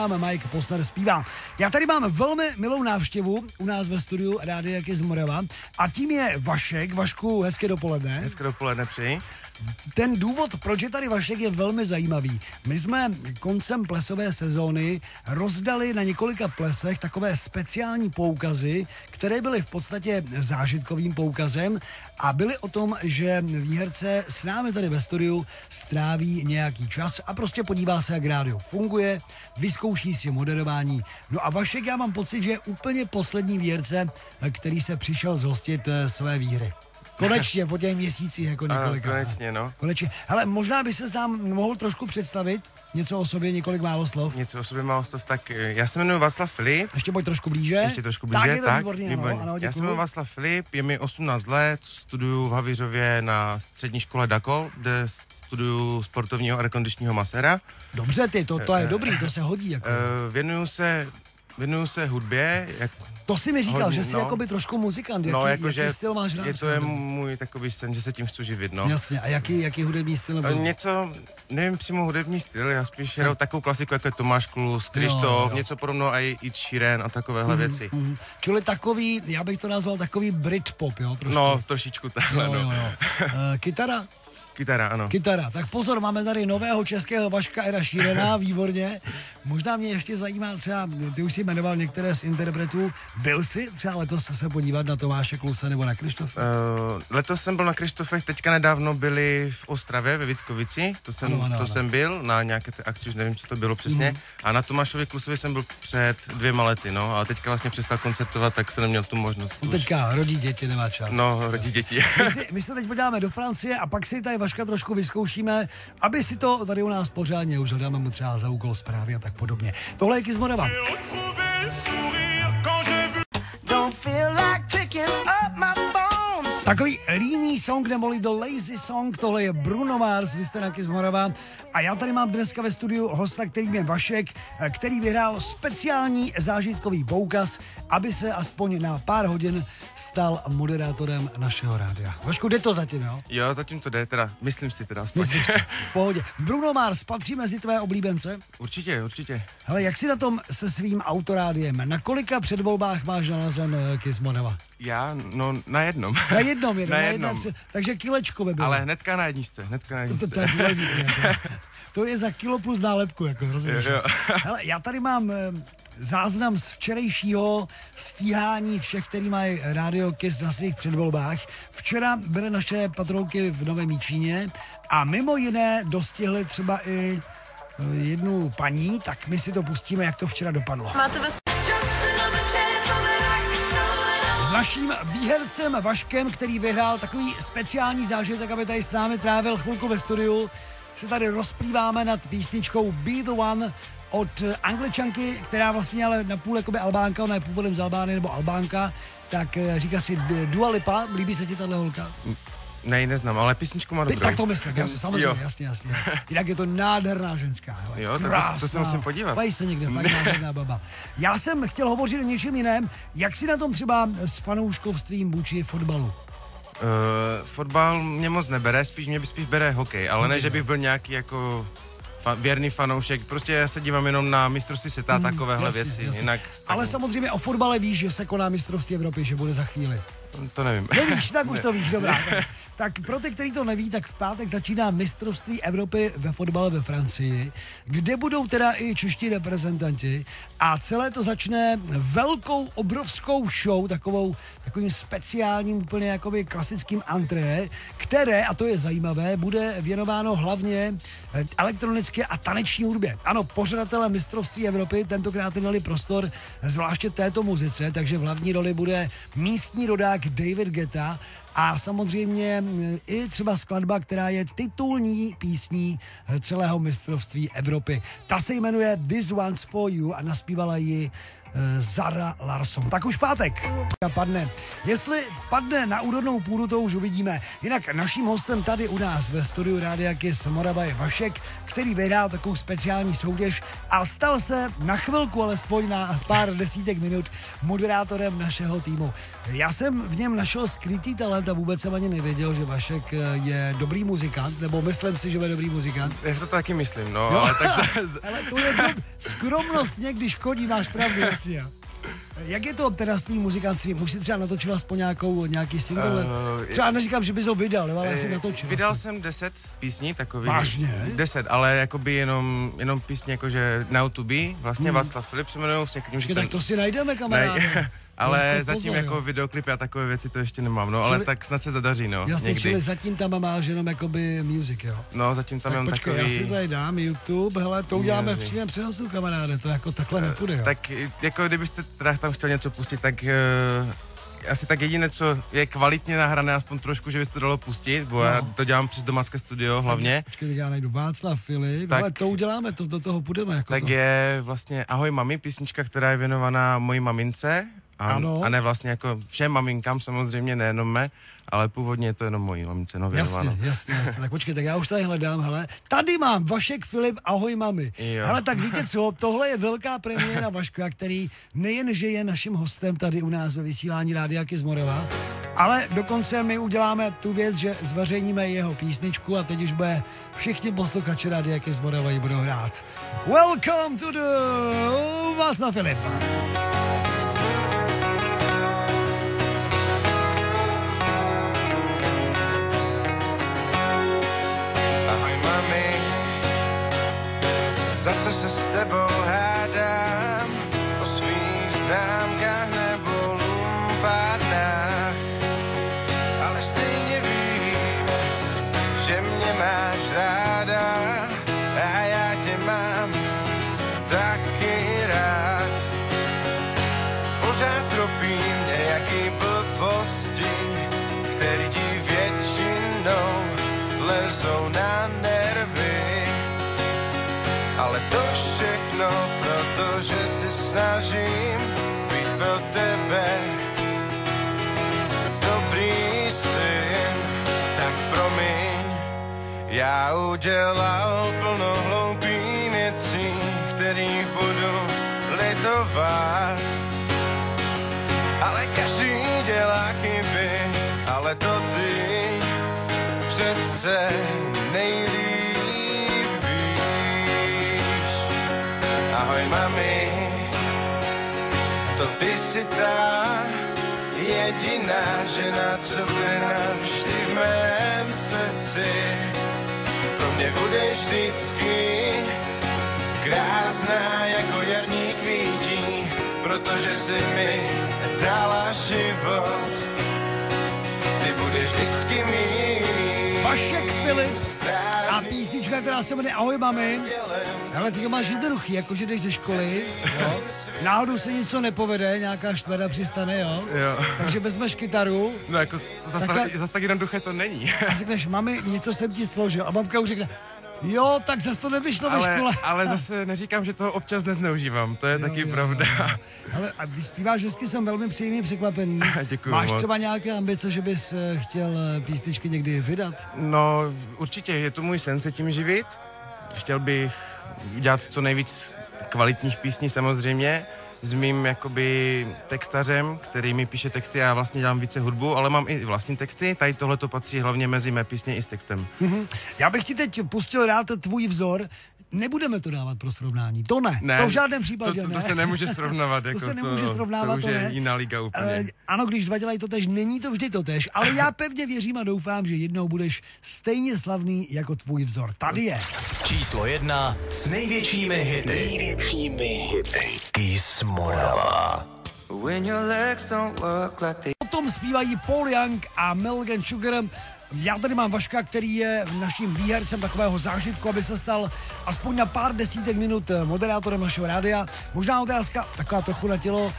Mike Posner zpívá. Já tady mám velmi milou návštěvu u nás ve studiu Rádia Kiss Morava a tím je Vašek. Vašku, hezké dopoledne. Hezké dopoledne přeji. Ten důvod, proč je tady Vašek, je velmi zajímavý. My jsme koncem plesové sezóny rozdali na několika plesech takové speciální poukazy, které byly v podstatě zážitkovým poukazem a byly o tom, že výherce s námi tady ve studiu stráví nějaký čas a prostě podívá se, jak rádio funguje, vyzkouší si moderování. No a Vašek, já mám pocit, že je úplně poslední výherce, který se přišel zhostit své výhry. Konečně, po těch měsících jako několika. Konečně, no. Konečně. Hele, možná by se nám mohl trošku představit něco o sobě, několik málo slov. Něco o sobě málo slov, tak já se jmenuji Václav Filip. Ještě pojď trošku blíže. Ještě trošku blíže, tak. Je to výborný, výborný. Ano, já se jmenuji Václav Filip, je mi 18 let, studuju v Havířově na střední škole Dakol, kde studuju sportovního aircondičního maséra. Dobře to je dobrý, to se hodí. Jako. Věnuju se hudbě. To si mi říkal, že jsi jakoby trošku muzikant. Jaký styl máš rád? To je můj takový sen, že se tím chci živit, no. Jasně, a jaký hudební styl? Něco, nevím přímo hudební styl, já spíš hraju takovou klasiku, jako je Tomáš Klus, Krištof, něco podobného i Ed Sheeran a takovéhle věci. Čili takový, já bych to nazval takový Britpop, jo? Trošku. No, trošičku takhle, no. Kytara? Kytara, ano. Kytara. Tak pozor, máme tady nového českého Vaška Eda Sheerana, výborně. Možná mě ještě zajímá třeba, ty už jsi jmenoval některé z interpretů. Byl jsi třeba letos se podívat na Tomáše Kluse nebo na Krištofe? Letos jsem byl na Krištofech, teďka nedávno byli v Ostravě ve Vítkovici, to jsem byl na nějaké té akci, už nevím, co to bylo přesně. A na Tomášovi Klusovi jsem byl před 2 lety, no, ale teďka vlastně přestal koncertovat, tak jsem neměl tu možnost. No teďka rodí děti, nemá čas. No, rodí děti. My se teď podíváme do Francie a pak si tady Vaška trošku vyzkoušíme, aby si to tady u nás pořádně už dáme mu třeba za úkol zprávy a tak podobně. Tohle je Kiss Morava. Takový líný song neboli The Lazy Song, tohle je Bruno Mars, vy jste na Kiss Morava a já tady mám dneska ve studiu hosta, kterým je Vašek, který vyhrál speciální zážitkový poukaz, aby se aspoň na pár hodin stal moderátorem našeho rádia. Vašku, jde to zatím, jo? Jo, zatím to jde, teda, myslím si teda aspoň. Myslíš, v pohodě. Bruno Mars patří mezi tvé oblíbence? Určitě. Hele, jak jsi na tom se svým autorádiem? Na kolika předvolbách máš nalazen Kiss Morava? Já, no, na jednom. Na jednom. Takže kilečko by bylo. Ale hnedka na jedničce. To je důležité. To je za kilo plus nálepku, jako rozumíš. Jo. Hele, já tady mám záznam z včerejšího stíhání všech, který mají Radio Kiss na svých předvolbách. Včera byly naše patrolky v Novém Jičíně a mimo jiné dostihly třeba i jednu paní, tak my si to pustíme, jak to včera dopadlo. S naším výhercem Vaškem, který vyhrál takový speciální zážitek, aby tady s námi trávil chvilku ve studiu, se tady rozplýváme nad písničkou Be the One od Angličanky, která vlastně ale napůl jakoby Albánka, ona je původem z Albánie nebo Albánka, tak říká si Dua Lipa, líbí se ti tahle holka? Ne, neznám, ale písničku má dobrou. Tak to myslím, samozřejmě, jasně. Jinak je to nádherná ženská. Hele, jo, to se musím podívat. Pají se někde, fakt nádherná baba. Já jsem chtěl hovořit o něčem jiném. Jak jsi na tom třeba s fanouškovstvím vůči fotbalu? Fotbal mě moc nebere, mě spíš bere hokej, ale ne, že bych byl nějaký jako věrný fanoušek, prostě já se dívám jenom na mistrovství světa a takovéhle věci. Jinak, ale samozřejmě o fotbale víš, že se koná mistrovství Evropy, že bude za chvíli. To nevím. Nevíš, tak už to víš, dobrá. Tak pro ty, kteří to neví, tak v pátek začíná mistrovství Evropy ve fotbale ve Francii, kde budou teda i čeští reprezentanti a celé to začne velkou, obrovskou show, takovým speciálním, úplně jakoby klasickým antré, které, a to je zajímavé, bude věnováno hlavně elektronické a taneční hudbě. Ano, pořadatelé mistrovství Evropy tentokrát dali prostor zvláště této muzice, takže v hlavní roli bude místní rodák David Guetta a samozřejmě i třeba skladba, která je titulní písní celého mistrovství Evropy. Ta se jmenuje This One's For You a naspívala ji Zara Larsson. Tak už pátek padne. Jestli padne na úrodnou půdu, to už uvidíme. Jinak naším hostem tady u nás ve studiu Rádia Kiss Morava je Vašek, který vyhrál takovou speciální soutěž a stal se na chvilku, alespoň na pár desítek minut, moderátorem našeho týmu. Já jsem v něm našel skrytý talent a vůbec jsem ani nevěděl, že Vašek je dobrý muzikant, nebo myslím si, že je dobrý muzikant. Já si to taky myslím, no. Ale, tak ale to je skromnost někdy škodí, máš pravdu, jasně. Jak je to teda s tvým muzikantstvím? Už si třeba natočil aspoň nějaký single? Třeba neříkám, že bys ho vydal, ale asi natočil. Vydal jsem 10 písní, takový. Vážně? 10, ale jakoby jenom písně jakože Now to Be, vlastně Václav Filip se jmenují s někým, že tak to si najdeme, kamaráde. Ale jako zatím pozor, jako videoklipy a takové věci to ještě nemám, no, ale tak snad se zadaří, no. Jasně, někdy. Čili zatím tam máš jenom jakoby music, jo? No, zatím tam mám takový... já si tady dám YouTube, hele, to uděláme v přímém přenosu, kamaráde, to jako takhle nepůjde, jo? Tak jako kdybyste teda tam chtěl něco pustit, tak asi tak jediné, co je kvalitně nahrané, aspoň trošku, že by se to dalo pustit, bo já to dělám přes domácké studio hlavně. Počkej, já najdu Václav Filip, ale to uděláme, do toho půjdeme. Jako tak to. Je vlastně Ahoj mami, písnička, která je věnovaná mojí mamince. A ne vlastně jako všem maminkám samozřejmě, nejenom mé, ale původně je to jenom mojí mamince, no věnováno. Jasně. Tak počkej, tak já už tady hledám, hele. Tady mám Vašek Filip, Ahoj mami. Jo. Hele, tak víte co, tohle je velká premiéra Vaška, který nejenže je naším hostem tady u nás ve vysílání Rádia Kiss Morava, ale dokonce my uděláme tu věc, že zveřejníme jeho písničku a teď už bude všichni posluchači Rádia Kiss Morava ji budou hrát. Welcome to the Václav Filip. Zase se s tebou hádám o svých známkách nebo lumpárnách, ale stejně vím, že mě máš ráda a já tě mám taky rád. Pořád tropí mě jaký blbosti, který ti většinou lezou na nervy. Ale to všechno, protože si snažím být pro tebe dobrý syn. Tak promiň, já udělal plno hloupých věcí, kterých budu litovat. Ale každý dělá chyby, ale to ty přece nejlíp. Ahoj mami, to ty jsi ta jediná žena, co bude navždy v mém srdci. Pro mě budeš vždycky krásná jako jarní kvítí, protože jsi mi dala život. Ty budeš vždycky mít. Vašek Filip a písnička, která se jmenuje Ahoj mami. Hele, ty to máš jednoduchý, jakože jdeš ze školy, jo. Náhodou se něco nepovede, nějaká štvera přistane, jo. Takže vezmeš kytaru. No jako to zase tak jednoduché to není. A řekneš, mami, něco jsem ti složil. A mamka už řekne, jo, tak zase to nevyšlo ve škole. Ale zase neříkám, že toho občas nezneužívám, to je taky pravda. Ale a vyspíváš vždycky, jsem velmi příjemně překvapený. Děkuju Máš moc. třeba nějaké ambice, že bys chtěl písničky někdy vydat? No, určitě, je to můj sen se tím živit. Chtěl bych udělat co nejvíc kvalitních písní samozřejmě, s mým jakoby textařem, který mi píše texty a já vlastně dělám více hudbu, ale mám i vlastní texty, tady tohle to patří hlavně mezi mé písně i s textem. Já bych ti teď pustil rád tvůj vzor, nebudeme to dávat pro srovnání, to ne. To v žádném případě to se nemůže srovnávat. To se nemůže srovnávat, to už je jiná liga úplně. Ano, když dva dělají to tež, není to vždy to tež, ale já pevně věřím a doufám, že jednou budeš stejně slavný jako tvůj vzor. Tady je. Číslo 1 s největšími hity. Kiss Morava. Potom zpívají Paul Young a Mulligan Sugar. Já tady mám Vaška, který je naším výhercem takového zážitku, aby se stal aspoň na pár desítek minut moderátorem našeho rádia. Možná otázka, taková trochu na tělo.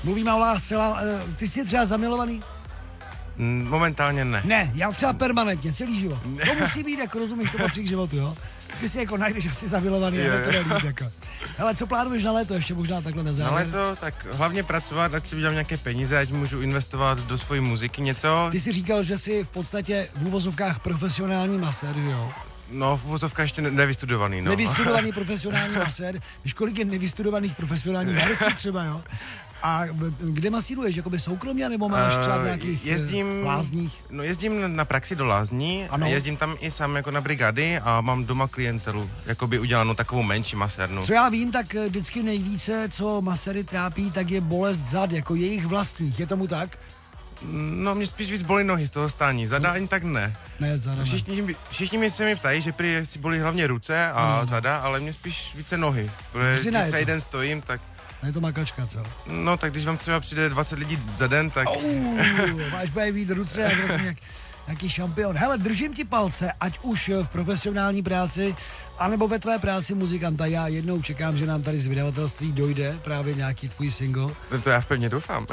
Mluvíme o lásce, ty jsi třeba zamilovaný? Momentálně ne. Ne, já třeba permanentně, celý život. To musí být, jako rozumíš, to patří k životu, jo? Vždycky si jako najdeš asi zamilovaný, ale to nelíp, jako. Hele, co plánuješ na léto, ještě možná takhle na závěr? Na léto, tak hlavně pracovat, ať si vydělám nějaké peníze, ať můžu investovat do své muziky něco. Ty jsi říkal, že jsi v podstatě v úvozovkách profesionální masér, jo? No, v uvozovkách ještě nevystudovaný, no. Nevystudovaný profesionální masér. Víš, kolik je nevystudovaných profesionálních herců třeba, jo? A kde masíruješ, jakoby soukromě, nebo máš třeba v nějakých lázních? No, jezdím na praxi do lázní, a jezdím tam i sám jako na brigády a mám doma klientelu, jakoby udělanou takovou menší masérnu. Co já vím, tak vždycky nejvíce, co maséry trápí, tak je bolest zad, jako jejich vlastních, je tomu tak? No, mě spíš víc bolí nohy z toho stání, zada ani tak ne. Ne, zada Všichni mi se mi ptají, že prý si bolí hlavně ruce a zada, ale mě spíš více nohy, protože když celý den stojím, tak... Je to makačka, co? No, tak když vám třeba přijde 20 lidí za den, tak... Máš bude mít ruce jak vlastně jaký šampion. Hele, držím ti palce, ať už v profesionální práci, anebo ve tvé práci muzikanta. Já jednou čekám, že nám tady z vydavatelství dojde právě nějaký tvůj single. To já pevně doufám.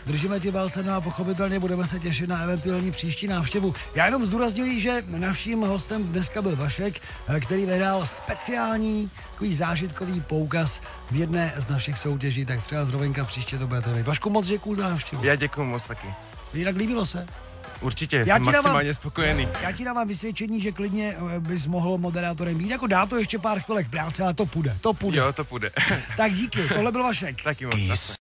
Držíme ti palce, no a pochopitelně budeme se těšit na eventuální příští návštěvu. Já jenom zdůrazňuji, že naším hostem dneska byl Vašek, který vyhrál speciální takový zážitkový poukaz v jedné z našich soutěží, tak třeba zrovna příště to budete vy. Vašku, moc děkuju za návštěvu. Já děkuju moc taky. Jinak líbilo se? Určitě, jsem maximálně spokojený. Já ti dávám vysvědčení, že klidně bys mohl moderátorem být. Jako dá to ještě pár chvilek práce, ale to půjde. Jo, to půjde. Tak díky, tohle byl Vašek. Taky moc.